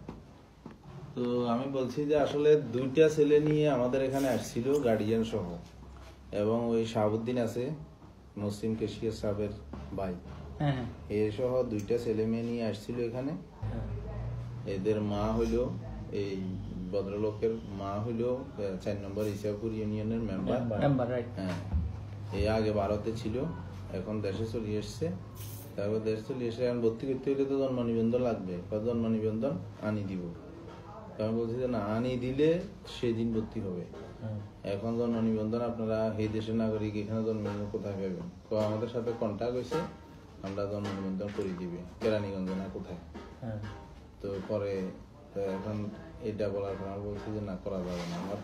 তো আমি বলছি যে আসলে 2টা ছেলে নিয়ে আমাদের এখানে আসছিল গার্ডিয়ান সহ, এবং ওই শাহাবুদ্দিন আছে মুসলিম কেশিয়ার সাহেবের ভাই, এর সহ 2টা ছেলে মেয়ে নিয়ে আসছিল এখানে। এদের মা হইলো, এই ভদ্রলোকের মা হইলো 4 নম্বর ইসাপুর ইউনিয়নের মেম্বার। হ্যাঁ, এই আগে ভারতে ছিল, এখন দেশে চলে এসছে। তারপর দেশে চলে এসে এখন ভর্তি করতে হইলে তো জন্ম নিবন্ধন লাগবে, জন্ম নিবন্ধন আনি দিব। আমি বলছি যে না, আনি দিলে সেদিন ভর্তি হবে। এখন জন্ম নিবন্ধন আপনারা এই দেশের নাগরিক, এখানে জন্ম নিবন্ধন কোথায় পাবেন? তো আমাদের সাথে কন্ট্যাক্ট হয়েছে, আমরা জন্ম নিবন্ধন করে দিবে কেরানীগঞ্জ না কোথায়। তো পরে এখন এটা বলার পর আমি বলছি যে না, করা যাবে না। আমার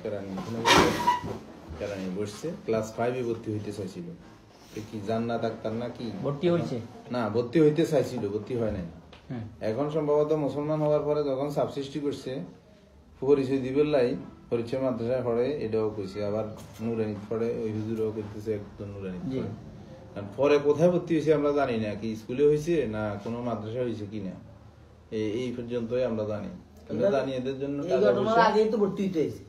কেরানি বসছে, ক্লাস 5-এ ভর্তি হইতে চাইছিল, কি জান্নাত ডাক্তার না কি ভর্তি হয়েছে না, ভর্তি হইতে চাইছিল, ভর্তি হয় নাই। এখন সম্ভবত মুসলমান হওয়ার পরে যখন সাবসৃষ্টি করছে, পরিচয় দিবেন লাই, পরিচয় মাদ্রাসায় পড়ে, এটাও কইছে। আবার নুরানি পড়ে, ওই হুজুরও করতেছে একজন নুরানি পড়ে। পরে কোথায় ভর্তি হয়েছে আমরা জানি না, কি স্কুলে হয়েছে না কোনো মাদ্রাসা হয়েছে কিনা, এই পর্যন্তই আমরা জানি। জানি এদের জন্য আগেই তো ভর্তি হইতে হয়েছে,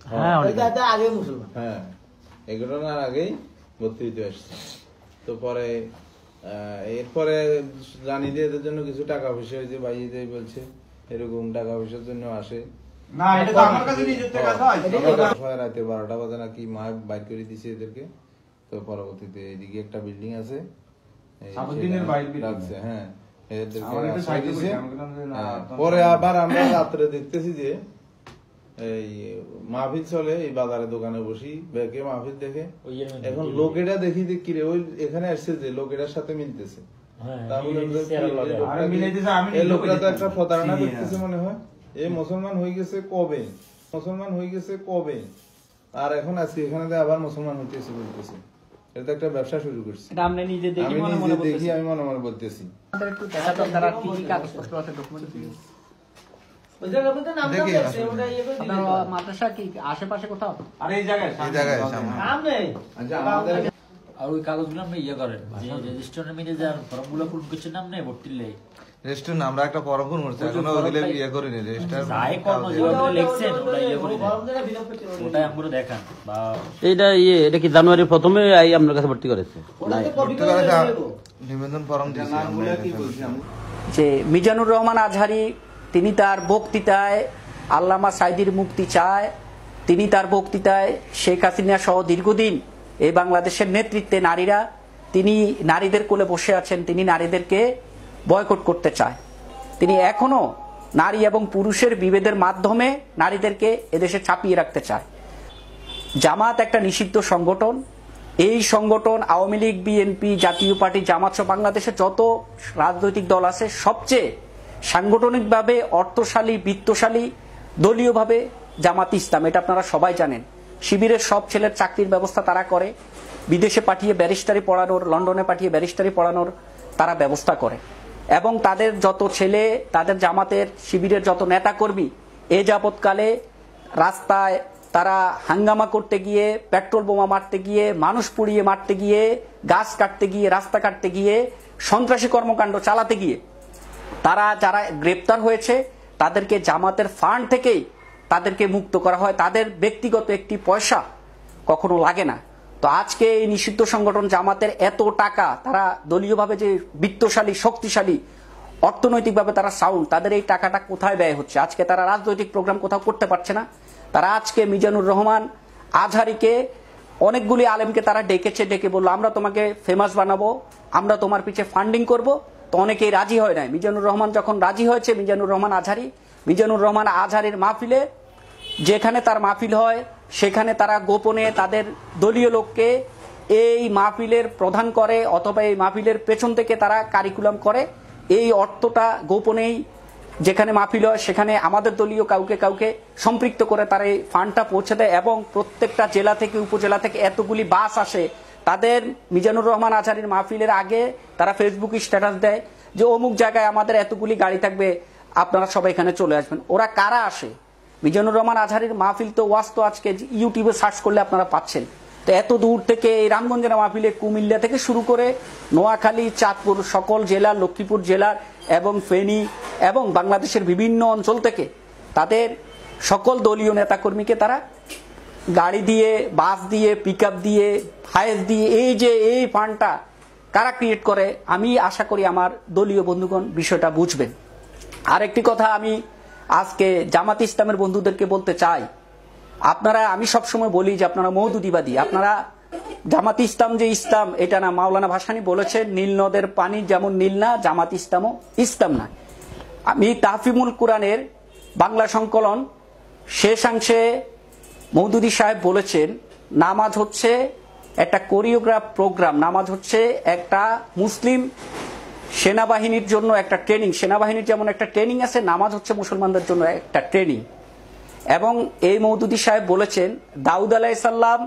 আগে মুসলমান। হ্যাঁ, এই ঘটনার আগেই ভর্তি হইতে আসছে। তো পরে এরপরে জানি যে এদের জন্য কিছু টাকা পয়সা হয়েছে, ভাই বলছে এরকম টাকা পয়সার জন্য আসে। রাতে 12টা বাজে নাকি মা বাইর করে দিছে এদেরকে। তো পরবর্তীতে এদিকে একটা বিল্ডিং আছে, হ্যাঁ, পরে আবার আমরা রাত্রে দেখতেছি যে এই মাহফিল চলে, এই বাজারে দোকানে বসি, ব্যাগে মাহফিল দেখে। এখন লোকেরা দেখি যে কিরে ওই এখানে আসছে যে লোকেরার সাথে মিলতেছে, এই লোকটা তো একটা প্রতারণা করতেছে মনে হয়। এই মুসলমান হয়ে গেছে কবে, আর এখন আজকে এখানে আবার মুসলমান হইতেছে বলতেছে। এটা তো একটা ব্যবসা শুরু করছে। আমি নিজে দেখি, আমি মনে মনে বলতেছি। মাদ্রাসা কি আশেপাশে কোথাও? আর ওই কাগজগুলো আপনি ইয়ে করেন, যে রেজিস্ট্রেশনের মিলে যে ফর্মগুলো পূরণ করছেন নাম নেই ভর্তির লেগে রেজিস্ট্রেশন আমরা একটা ফর্ম পূরণ করছি, এখনো ওগুলো ইয়ে করিনি। রেজিস্টার যাই কর্ম যেভাবে লিখছেন ওটা ইয়ে করি না, ওটাই আমরা দেখান। বা এটা কি জানুয়ারি প্রথমে আপনার কাছে ভর্তি করেছে? নিবেদন ফর্ম দিয়েছি। যে মিজানুর রহমান আজহারি তিনি তার বক্তৃতায় আল্লামা সাইদির মুক্তি চায়, তিনি তার বক্তৃতায় শেখ হাসিনা সহ দীর্ঘদিন এই বাংলাদেশের নেতৃত্বে নারীরা, তিনি নারীদের কোলে বসে আছেন, তিনি নারীদেরকে বয়কট করতে চায়। তিনি এখনো নারী এবং পুরুষের বিভেদের মাধ্যমে নারীদেরকে এদেশে চাপিয়ে রাখতে চায়। জামাত একটা নিষিদ্ধ সংগঠন। এই সংগঠন আওয়ামী লীগ, বিএনপি, জাতীয় পার্টি, জামাত সহ বাংলাদেশের যত রাজনৈতিক দল আছে সবচেয়ে সাংগঠনিকভাবে অর্থশালী, বিত্তশালী দলীয়ভাবে জামাত ইসলাম, এটা আপনারা সবাই জানেন। শিবিরের সব ছেলের চাকরির ব্যবস্থা তারা করে, বিদেশে পাঠিয়ে ব্যারিস্টারি পড়ানোর, লন্ডনে পাঠিয়ে ব্যারিস্টারি পড়ানোর তারা ব্যবস্থা করে। এবং তাদের যত ছেলে, তাদের জামাতের শিবিরের যত নেতাকর্মী এ যাবৎকালে রাস্তায় তারা হাঙ্গামা করতে গিয়ে, পেট্রোল বোমা মারতে গিয়ে, মানুষ পুড়িয়ে মারতে গিয়ে, গাছ কাটতে গিয়ে, রাস্তা কাটতে গিয়ে, সন্ত্রাসী কর্মকাণ্ড চালাতে গিয়ে তারা যারা গ্রেপ্তার হয়েছে তাদেরকে জামাতের ফান্ড থেকেই তাদেরকে মুক্ত করা হয়, তাদের ব্যক্তিগত একটি পয়সা কখনো লাগে না। তো আজকে এই নিষিদ্ধ সংগঠন জামাতের এত টাকা, তারা দলীয়ভাবে যে বিত্তশালী, শক্তিশালী, অর্থনৈতিকভাবে তারা সাউন্ড, তাদের এই টাকাটা কোথায় ব্যয় হচ্ছে? আজকে তারা রাজনৈতিক প্রোগ্রাম কোথাও করতে পারছে না। তারা আজকে মিজানুর রহমান আজহারিকে, অনেকগুলি আলেমকে তারা ডেকে বললো আমরা তোমাকে ফেমাস বানাবো, আমরা তোমার পিছে ফান্ডিং করব। তো অনেকেই রাজি হয় নাই। মিজানুর রহমান যখন রাজি হয়েছে, মিজানুর রহমান আজহারির মাহফিলে, যেখানে তার মাহফিল হয় সেখানে তারা গোপনে তাদের দলীয় লোককে এই মাহফিলের প্রধান করে, অথবা এই মাহফিলের পেছন থেকে তারা কারিকুলাম করে। এই অর্থটা গোপনেই যেখানে মাহফিল হয় সেখানে আমাদের দলীয় কাউকে সম্পৃক্ত করে তারা এই ফান্ডটা পৌঁছে দেয়। এবং প্রত্যেকটা জেলা থেকে, উপজেলা থেকে এতগুলি বাস আসে, তাদের মিজানুর রহমান আজহারির মাহফিলের আগে তারা ফেসবুকে স্ট্যাটাস দেয় যে অমুক জায়গায় আমাদের এতগুলি গাড়ি থাকবে, আপনারা সবাই এখানে চলে আসবেন। ওরা কারা আসে? মিজানুর রহমান আজহারির মাহফিল তো ওয়াজ তো আজকে ইউটিউবে সার্চ করলে আপনারা পাচ্ছেন। তো এত দূর থেকে এই রামগঞ্জের মাহফিলে কুমিল্লা থেকে শুরু করে নোয়াখালী, চাঁদপুর, সকল জেলা, লক্ষ্মীপুর জেলার এবং ফেনী এবং বাংলাদেশের বিভিন্ন অঞ্চল থেকে তাদের সকল দলীয় নেতাকর্মীকে তারা গাড়ি দিয়ে, বাস দিয়ে, পিকআপ দিয়ে, হায়েস দিয়ে, এই ফান্ডটা কারা ক্রিয়েট করে, আমি আশা করি আমার দলীয় বন্ধুগণ বিষয়টা বুঝবেন। আরেকটি কথা আমি আজকে জামাত ইসলামের বন্ধুদেরকে বলতে চাই, আপনারা, আমি সবসময় বলি যে আপনারা মওদুদিবাদী, আপনারা জামাত ইসলাম যে ইসলাম এটা না। মাওলানা ভাসানী বলেছেন নীল নদের পানি যেমন নীল না, জামাত ইসলামও ইসলাম না। আমি তাহফিমুল কোরআনের বাংলা সংকলন শেষাংশে মওদুদি সাহেব বলেছেন নামাজ হচ্ছে একটা কোরিওগ্রাফ প্রোগ্রাম, নামাজ হচ্ছে একটা মুসলিম সেনাবাহিনীর জন্য একটা ট্রেনিং। সেনাবাহিনীর যেমন একটা ট্রেনিং আছে, নামাজ হচ্ছে মুসলমানদের জন্য একটা ট্রেনিং। এবং এই মওদুদি সাহেব বলেছেন দাউদ আলাইহিস সালাম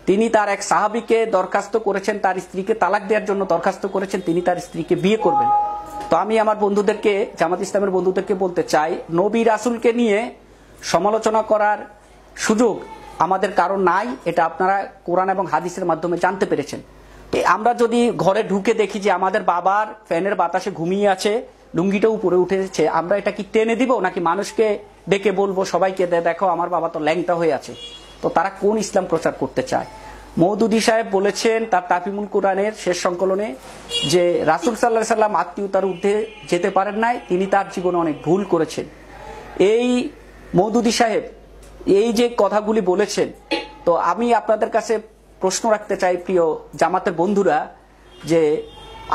তিনি তার এক সাহাবীকে দরখাস্ত করেছেন, তার স্ত্রীকে তালাক দেওয়ার জন্য দরখাস্ত করেছেন, তিনি তার স্ত্রীকে বিয়ে করবেন। তো আমি আমার বন্ধুদেরকে, জামাত ইসলামের বন্ধুদেরকে বলতে চাই, নবী রাসূলকে নিয়ে সমালোচনা করার সুযোগ আমাদের কারণ নাই, এটা আপনারা কোরআন এবং হাদিসের মাধ্যমে জানতে পেরেছেন। আমরা যদি ঘরে ঢুকে দেখি যে আমাদের বাবার ফ্যানের বাতাসে ঘুমিয়ে আছে, লুঙ্গিটা উপরে উঠেছে, আমরা এটা কি টেনে দিব নাকি মানুষকে ডেকে বলবো সবাইকে দেখো আমার বাবা তো ল্যাংটা হয়ে আছে? তো তারা কোন ইসলাম প্রচার করতে চায়? মওদুদি সাহেব বলেছেন তার তাফিমুল কোরআনের শেষ সংকলনে যে রাসূল সাল্লাল্লাহু আলাইহি সাল্লাম আত্মীয়তার ঊর্ধ্বে যেতে পারেন নাই, তিনি তার জীবনে অনেক ভুল করেছেন। এই মওদুদি সাহেব এই যে কথাগুলি বলেছেন, তো আমি আপনাদের কাছে প্রশ্ন রাখতে চাই প্রিয় জামাতের বন্ধুরা, যে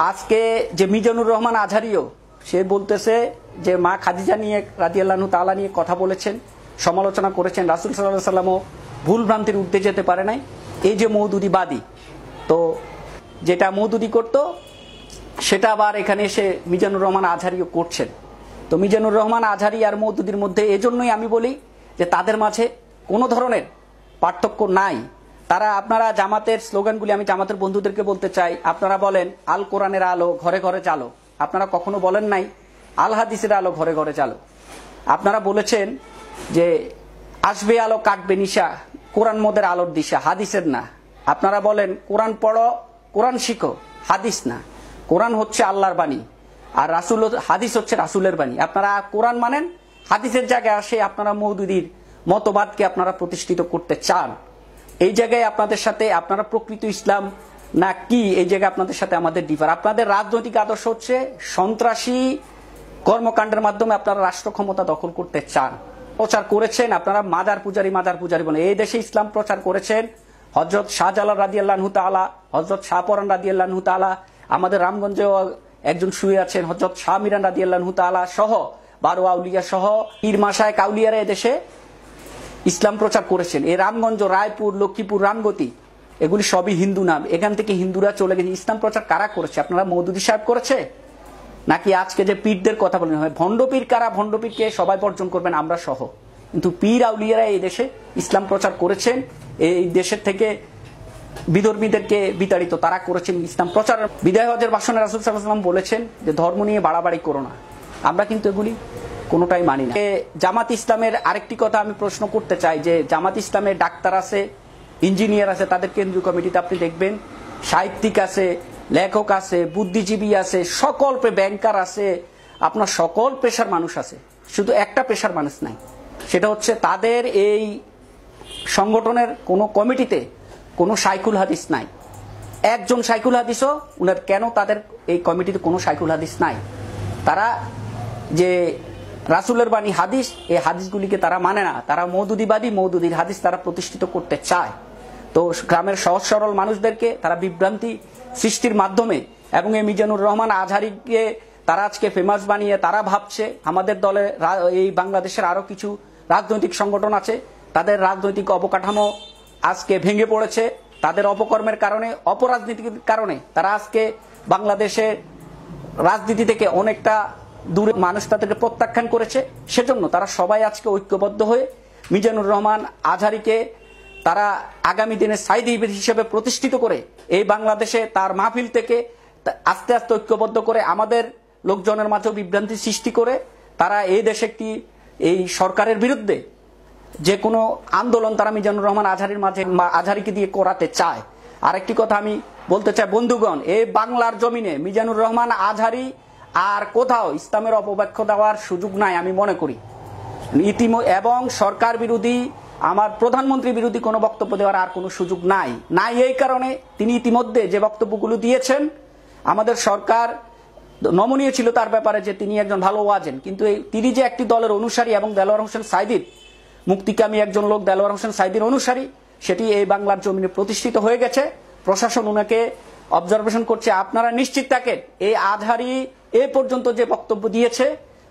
আজকে যে মিজানুর রহমান আজহারিও সে বলতেছে যে মা খাদিজা নিয়ে রাদিয়াল্লাহু তাআলা নিয়ে কথা বলেছেন, সমালোচনা করেছেন, রাসূল সাল্লাল্লাহু আলাইহি সাল্লামও ভুল ভ্রান্তির ঊর্ধ্বে যেতে পারে নাই। এই যে মওদুদিবাদী, তো যেটা মওদুদি করত সেটা আবার এখানে এসে মিজানুর রহমান আজহারিও করছেন। তো মিজানুর রহমান আজহারি আর মওদুদীর মধ্যে এজন্যই আমি বলি যে তাদের মাঝে কোনো ধরনের পার্থক্য নাই। তারা আপনারা জামাতের স্লোগানগুলি, আমি জামাতের বন্ধুদেরকে বলতে চাই, আপনারা বলেন আল কোরআনের আলো ঘরে ঘরে চালো, আপনারা কখনো বলেন নাই আল হাদিসের আলো ঘরে ঘরে চালো। আপনারা বলেছেন যে আসবে আলো কাটবে নিশা, কোরআন মোদের আলোর দিশা, হাদিসের না। আপনারা বলেন কোরআন পড়ো, কোরআন শিখো, হাদিস না। কোরআন হচ্ছে আল্লাহর বাণী আর রাসূল, হাদিস হচ্ছে রাসূলের বাণী। আপনারা কোরআন মানেন, হাদিসের জায়গায় আসে আপনারা মওদুদীর মতবাদকে আপনারা প্রতিষ্ঠিত করতে চান। এই জায়গায় আপনাদের সাথে আপনারা প্রকৃত ইসলাম না কি, এই জায়গায় আপনাদের সাথে আমাদের ডিফার। আপনাদের রাজনৈতিক আদর্শ হচ্ছে সন্ত্রাসী কর্মকাণ্ডের মাধ্যমে আপনারা রাষ্ট্র ক্ষমতা দখল করতে চান। প্রচার করেছেন আপনারা মাজার পূজারী বলে। এই দেশে ইসলাম প্রচার করেছেন হযরত শাহজালাল রাদিয়াল্লাহু তাআলা, হযরত শাহপরান রাদিয়াল্লাহু তাআলা, আমাদের রামগঞ্জেও একজন শুয়ে আছেন হযরত শাহ মিরান রাদিয়াল্লাহু তাআলা সহ 12 আউলিয়া সহ পীর মাশায়েখ আউলিয়ারা এদেশে ইসলাম প্রচার করেছেন। এই রামগঞ্জ, রায়পুর, লক্ষ্মীপুর, রামগতি এগুলি সবই হিন্দু নাম। এখান থেকে হিন্দুরা চলে গেছে। ইসলাম প্রচার কারা করেছে? আপনারা মওদুদী সাহেব করেছে নাকি আজকে যে পীরদের কথা বলেন হয় ভণ্ডপীর কারা? ভণ্ডপীরকে সবাই বর্জন করবেন, আমরা সহ। কিন্তু পীর আউলিয়ারা এই দেশে ইসলাম প্রচার করেছেন। এই দেশের থেকে বিধর্মীদেরকে বিতাড়িত তারা করেছেন ইসলাম প্রচার। বিদায় হজের ভাষণে রাসূল সাল্লাল্লাহু আলাইহি ওয়াসাল্লাম বলেছেন যে ধর্ম নিয়ে বাড়াবাড়ি করো না। আমরা কিন্তু এগুলি কোনোটাই মানি না। জামাত ইসলামের আরেকটি কথা আমি প্রশ্ন করতে চাই যে জামাত ইসলামের ডাক্তার আছে, ইঞ্জিনিয়ার আছে, তাদের কেন্দ্রীয় কমিটিতে আপনি দেখবেন সাহিত্যিক আছে, লেখক আছে, বুদ্ধিজীবী আছে, সকল ব্যাংকার আছে, আপনার সকল পেশার মানুষ আছে। শুধু একটা পেশার মানুষ নাই, সেটা হচ্ছে তাদের এই সংগঠনের কোনো কমিটিতে কোনো শাইখুল হাদিস নাই। একজন শাইখুল হাদিসও উনার কেন তাদের এই কমিটিতে কোনো শাইখুল হাদিস নাই? তারা যে রাসূলের বাণী হাদিস, এই হাদিসগুলিকে তারা মানে না। তারা মওদুদীবাদী, মওদুদীর হাদিস তারা প্রতিষ্ঠিত করতে চায়। তো গ্রামের সহজ সরল মানুষদেরকে তারা বিভ্রান্তি সৃষ্টির মাধ্যমে এবং এই মিজানুর রহমান আজহারিকে তারা আজকে ফেমাস বানিয়ে তারা ভাবছে আমাদের দলে এই বাংলাদেশের আরো কিছু রাজনৈতিক সংগঠন আছে, তাদের রাজনৈতিক অবকাঠামো আজকে ভেঙে পড়েছে। তাদের অপকর্মের কারণে, অপরাজনীতির কারণে তারা আজকে বাংলাদেশের রাজনীতি থেকে অনেকটা দূরে মানুষ তাদেরকে প্রত্যাখ্যান করেছে। সেজন্য তারা সবাই আজকে ঐক্যবদ্ধ হয়ে মিজানুর রহমান আজহারিকে তারা আগামী দিনে সাইদি হিসেবে প্রতিষ্ঠিত করে এই বাংলাদেশে তার মাহফিল থেকে আস্তে আস্তে ঐক্যবদ্ধ করে আমাদের লোকজনের মাঝে বিভ্রান্তি সৃষ্টি করে তারা এই দেশে একটি এই সরকারের বিরুদ্ধে যে কোনো আন্দোলন তারা মিজানুর রহমান আজহারিকে দিয়ে করাতে চায়। আরেকটি কথা আমি বলতে চাই বন্ধুগণ, এই বাংলার জমিনে মিজানুর রহমান আজহারি আর কোথাও ইসলামের অপব্যাখ্যা দেওয়ার সুযোগ নাই আমি মনে করি। এবং সরকার বিরোধী, আমার প্রধানমন্ত্রী বিরোধী কোনো বক্তব্য দেওয়ার আর কোনো সুযোগ নাই। এই কারণে তিনি ইতিমধ্যে যে বক্তব্যগুলো দিয়েছেন, আমাদের সরকার নমনীয় ছিল তার ব্যাপারে যে তিনি একজন ভালো ওয়াজেন, কিন্তু তিনি যে একটি দলের অনুসারী এবং দেলোয়ার হোসেন সাইদির মুক্তিকামী একজন লোক, দেলোয়ার হোসেন সাইদির অনুসারী, সেটি এই বাংলার জমিনে প্রতিষ্ঠিত হয়ে গেছে। প্রশাসন ওনাকে অবজারভেশন করছে। আপনারা নিশ্চিত থাকেন এই আজহারি এ পর্যন্ত যে বক্তব্য দিয়েছে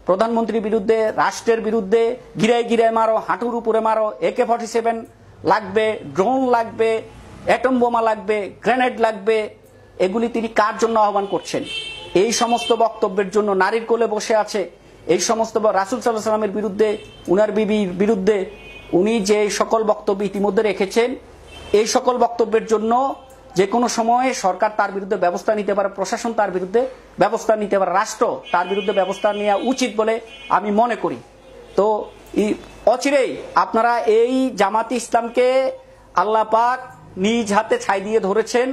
প্রধানমন্ত্রীর বিরুদ্ধে, রাষ্ট্রের বিরুদ্ধে, গিরায় গিরায় মারো, হাঁটুর উপরে মারো, AK-47 লাগবে, ড্রোন লাগবে, অ্যাটম বোমা লাগবে, গ্রেনেড লাগবে, এগুলি তিনি কার জন্য আহ্বান করছেন? এই সমস্ত বক্তব্যের জন্য নারীর কোলে বসে আছে, এই সমস্ত রাসূল সাল্লাল্লাহু আলাইহি ওয়াসাল্লামের বিরুদ্ধে, উনার বিবির বিরুদ্ধে উনি যে সকল বক্তব্য ইতিমধ্যে রেখেছেন, এই সকল বক্তব্যের জন্য যে কোনো সময়ে সরকার তার বিরুদ্ধে ব্যবস্থা নিতে পারে, প্রশাসন তার বিরুদ্ধে ব্যবস্থা নিতে পারে, রাষ্ট্র তার বিরুদ্ধে ব্যবস্থা নেওয়া উচিত বলে আমি মনে করি। তো অচিরেই আপনারা এই জামাতে ইসলামকে আল্লাহ পাক নিজ হাতে ছাই দিয়ে ধরেছেন।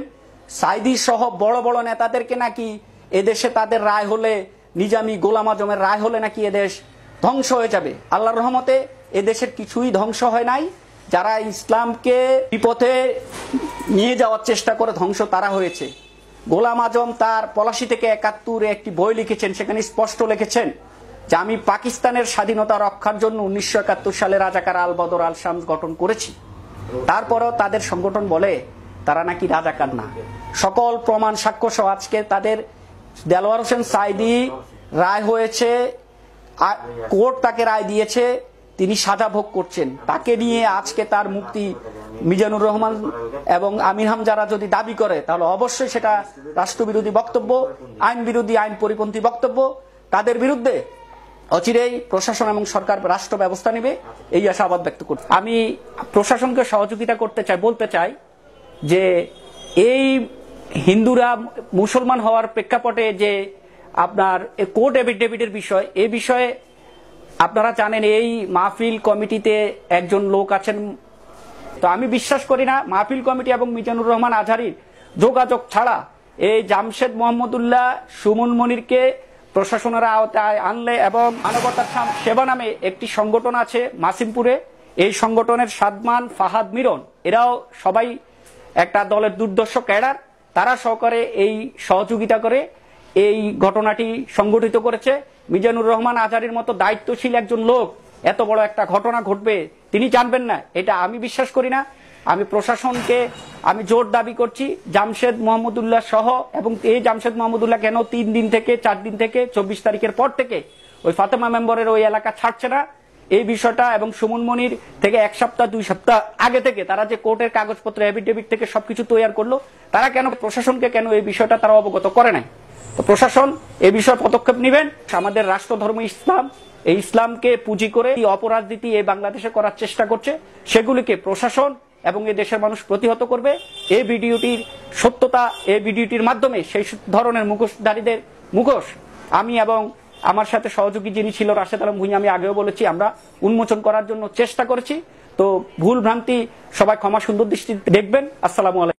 সাইদি সহ বড় বড় নেতাদেরকে নাকি এদেশে তাদের রায় হলে, নিজামি গোলাম আজমের রায় হলে নাকি এদেশ ধ্বংস হয়ে যাবে। আল্লাহর রহমতে এদেশের কিছুই ধ্বংস হয় নাই। যারা ইসলামকে বিপথে নিয়ে যাওয়ার চেষ্টা করে ধ্বংস তারা হয়েছে। গোলাম আজম তার পলাশি থেকে ৭১ একটি বই লিখেছেন, সেখানে স্পষ্ট লিখেছেন যে আমি পাকিস্তানের স্বাধীনতা রক্ষার জন্য ১৯৭১ সালে রাজাকার আল বদর আল শামস গঠন করেছি। তারপরেও তাদের সংগঠন বলে তারা নাকি রাজাকার না। সকল প্রমাণ সাক্ষ্য সহ আজকে তাদের দেলোয়ার হোসেন সাইদি রায় হয়েছে, কোর্ট তাকে রায় দিয়েছে তিনি সাজা ভোগ করছেন, তাকে নিয়ে আজকে তার মুক্তি মিজানুর রহমান এবং আমির হামজারা যদি দাবি করে তাহলে অবশ্যই সেটা রাষ্ট্রবিরোধী বক্তব্য, আইন বিরোধী, আইন পরিপন্থী বক্তব্য। তাদের বিরুদ্ধে অচিরেই প্রশাসন এবং সরকার রাষ্ট্র ব্যবস্থা নেবে, এই আশাবাদ ব্যক্ত করছি। আমি প্রশাসনকে সহযোগিতা করতে চাই, বলতে চাই যে এই হিন্দুরা মুসলমান হওয়ার প্রেক্ষাপটে যে আপনার কোর্ট এফিডেভিটের বিষয়, এই বিষয়ে আপনারা জানেন এই মাহফিল কমিটিতে একজন লোক আছেন। তো আমি বিশ্বাস করি না মাহফিল কমিটি এবং মিজানুর রহমান আজহারীর যোগাযোগ ছাড়া এই জামশেদ মোহাম্মদুল্লাহ সুমন মনিরকে প্রশাসনের আওতায় আনলে, এবং মানবতার সেবা নামে একটি সংগঠন আছে মাসিমপুরে, এই সংগঠনের সাদমান, ফাহাদ, মিরন, এরাও সবাই একটা দলের দুর্দর্শ ক্যাডার, তারা সহকারে এই সহযোগিতা করে এই ঘটনাটি সংগঠিত করেছে। মিজানুর রহমান আজহারীর মতো দায়িত্বশীল একজন লোক এত বড় একটা ঘটনা ঘটবে তিনি জানবেন না, এটা আমি বিশ্বাস করি না। আমি প্রশাসনকে আমি জোর দাবি করছি জামশেদ মোহাম্মদুল্লাহ সহ, এবং এই জামশেদ মোহাম্মদুল্লাহ কেন 3 দিন থেকে 4 দিন থেকে 24 তারিখের পর থেকে ওই ফাতেমা মেম্বরের ওই এলাকা ছাড়ছে না, এই বিষয়টা, এবং সুমন মনির থেকে 1 সপ্তাহ 2 সপ্তাহ আগে থেকে তারা যে কোর্টের কাগজপত্র এফিডেভিট থেকে সবকিছু তৈরি করলো, তারা কেন প্রশাসনকে কেন এই বিষয়টা তারা অবগত করে নাই? তো প্রশাসন এই বিষয়ে পদক্ষেপ নেবেন। আমাদের রাষ্ট্র ধর্ম ইসলাম, এই ইসলামকে পুঁজি করে অপরাজনীতি এই বাংলাদেশে করার চেষ্টা করছে, সেগুলিকে প্রশাসন এবং এই দেশের মানুষ প্রতিহত করবে। এই ভিডিওটির সত্যতা, এই ভিডিওটির মাধ্যমে সেই ধরনের মুখোশধারীদের মুখোশ আমি এবং আমার সাথে সহযোগী যিনি ছিল রাশেদ আলম ভুঁইয়া, আমি আগেও বলেছি, আমরা উন্মোচন করার জন্য চেষ্টা করেছি। তো ভুল ভ্রান্তি সবাই ক্ষমা সুন্দর দৃষ্টিতে দেখবেন। আসসালামু আলাইকুম।